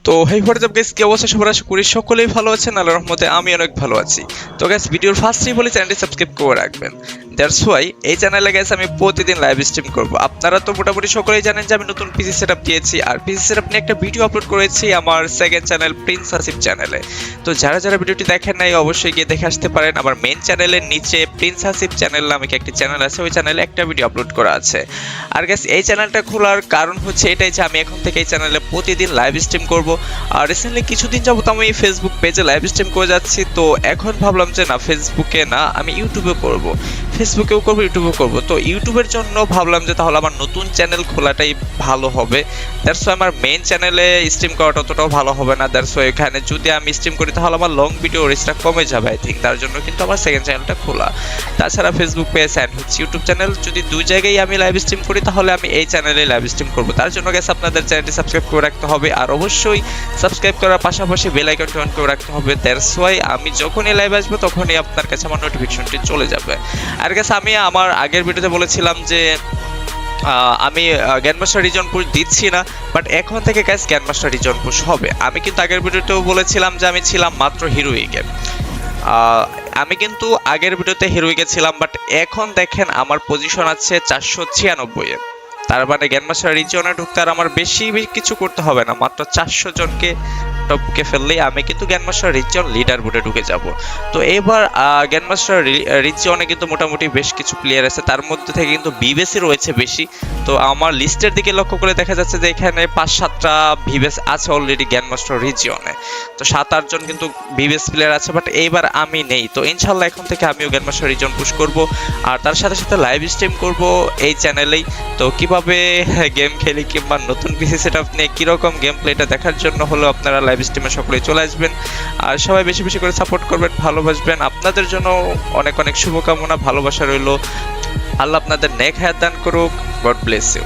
তো হেই WhatsApp guys, কি অবস্থা সবার? আশা করি সকলেই ভালো আছেন। আল্লাহর রহমতে আমি অনেক ভালো আছি। তো গাইস, ভিডিওর ফার্স্টেই বলি চ্যানেলটি সাবস্ক্রাইব করে রাখবেন। দ্যাটস ওয়াই এই চ্যানেলে গাইস আমি প্রতিদিন লাইভ স্ট্রিম করব। আপনারা তো মোটামুটি সকলেই জানেন যে আমি নতুন পিসি সেটআপ দিয়েছি, আর পিসি সেটআপ নিয়ে একটা ভিডিও আপলোড করেছি আমার সেকেন্ড চ্যানেল প্রিন্স আসিফ চ্যানেলে। তো যারা যারা ভিডিওটি দেখেন নাই অবশ্যই গিয়ে দেখে আসতে পারেন। আমার মেইন চ্যানেলের নিচে প্রিন্স আসিফ চ্যানেল নামে একটি চ্যানেল আছে, ওই চ্যানেলে একটা ভিডিও আপলোড করা আছে। আর গাইস, এই চ্যানেলটা খোলার কারণ হচ্ছে এটাই যে আমি এখন থেকে এই চ্যানেলে প্রতিদিন লাইভ স্ট্রিম করব। আর রিসেন্টলি কিছুদিন যাবত আমি ফেসবুক পেজে লাইভ স্ট্রিম করে যাচ্ছি, তো এখন ভাবলাম যে না, ফেসবুকে না, আমি ইউটিউবে করব। ফেসবুকেও করবো, ইউটিউবেও করবো। তো ইউটিউবের জন্য ভাবলাম যে তাহলে আমার নতুন চ্যানেল খোলাটাই ভালো হবে। দ্যাটস ওয়াই আমার মেইন চ্যানেলে স্ট্রিম করাটা অতটাও ভালো হবে না। দ্যাটস ওয়াই এখানে যদি আমি স্ট্রিম করি তাহলে আমার লং ভিডিও রিচটা কমে যাবে আই থিঙ্ক। তার জন্য কিন্তু আমার সেকেন্ড চ্যানেলটা খোলা। তাছাড়া ফেসবুক পেজ অ্যান্ড হচ্ছে ইউটিউব চ্যানেল, যদি দুই জায়গায় আমি লাইভ স্ট্রিম করি তাহলে আমি এই চ্যানেলে লাইভ স্ট্রিম করবো। তার জন্য গেছে আপনাদের চ্যানেলটি সাবস্ক্রাইব করে রাখতে হবে, আর অবশ্যই সাবস্ক্রাইব করার পাশাপাশি বেল আইকনটি অন করে রাখতে হবে। দ্যাটস ওয়াই আমি যখনই লাইভ আসবো তখনই আপনার কাছে আমার নোটিফিকেশনটি চলে যাবে। আর গেছে আমি আমার আগের ভিডিওতে বলেছিলাম যে আমি গ্র্যান্ডমাস্টার রিজন পুশ দিচ্ছি না, বাট এখন থেকে গাইস গ্র্যান্ডমাস্টার রিজন পুশ হবে। আমি কিন্তু আগের ভিডিওতেও বলেছিলাম যে আমি ছিলাম মাত্র হিরোইকে। আমি কিন্তু আগের ভিডিওতে হিরোইকে ছিলাম, বাট এখন দেখেন আমার পজিশন আছে 496-এ। তার মানে গ্র্যান্ডমাস্টার রিজনে ঢুকতে আর আমার বেশি কিছু করতে হবে না, মাত্র 400 জনকে টপকে ফেললেই আমি কিন্তু গ্র্যান্ডমাস্টার রিজন লিডার বোর্ডে ঢুকে যাব। তো এবার গ্র্যান্ডমাস্টার রিজনে কিন্তু মোটামুটি বেশ কিছু প্লেয়ার আছে, তার মধ্যে থেকে কিন্তু বিবেসি রয়েছে বেশি। তো আমার লিস্টের দিকে লক্ষ্য করে দেখা যাচ্ছে যে এখানে 5-7টা ভিভেস আছে অলরেডি গ্র্যান্ডমাস্টার রিজিয়নে। তো 7-8 জন কিন্তু ভিভেস প্লেয়ার আছে, বাট এইবার আমি নেই। তো ইনশাল্লাহ এখন থেকে আমিও গ্র্যান্ডমাস্টার রিজন পুশ করব, আর তার সাথে সাথে লাইভ স্ট্রিম করব এই চ্যানেলেই। তো কিভাবে গেম খেলি কিংবা নতুন পিসি সেটআপ নিয়ে কিরকম গেম প্লেটা দেখার জন্য হলো আপনারা লাইভ স্ট্রিমে সকলেই চলে আসবেন। আর সবাই বেশি বেশি করে সাপোর্ট করবেন, ভালোবাসবেন। আপনাদের জন্য অনেক অনেক শুভকামনা, ভালোবাসা রইল। আল্লাহ আপনাদের নেক হায়াত দান করুক। God bless you.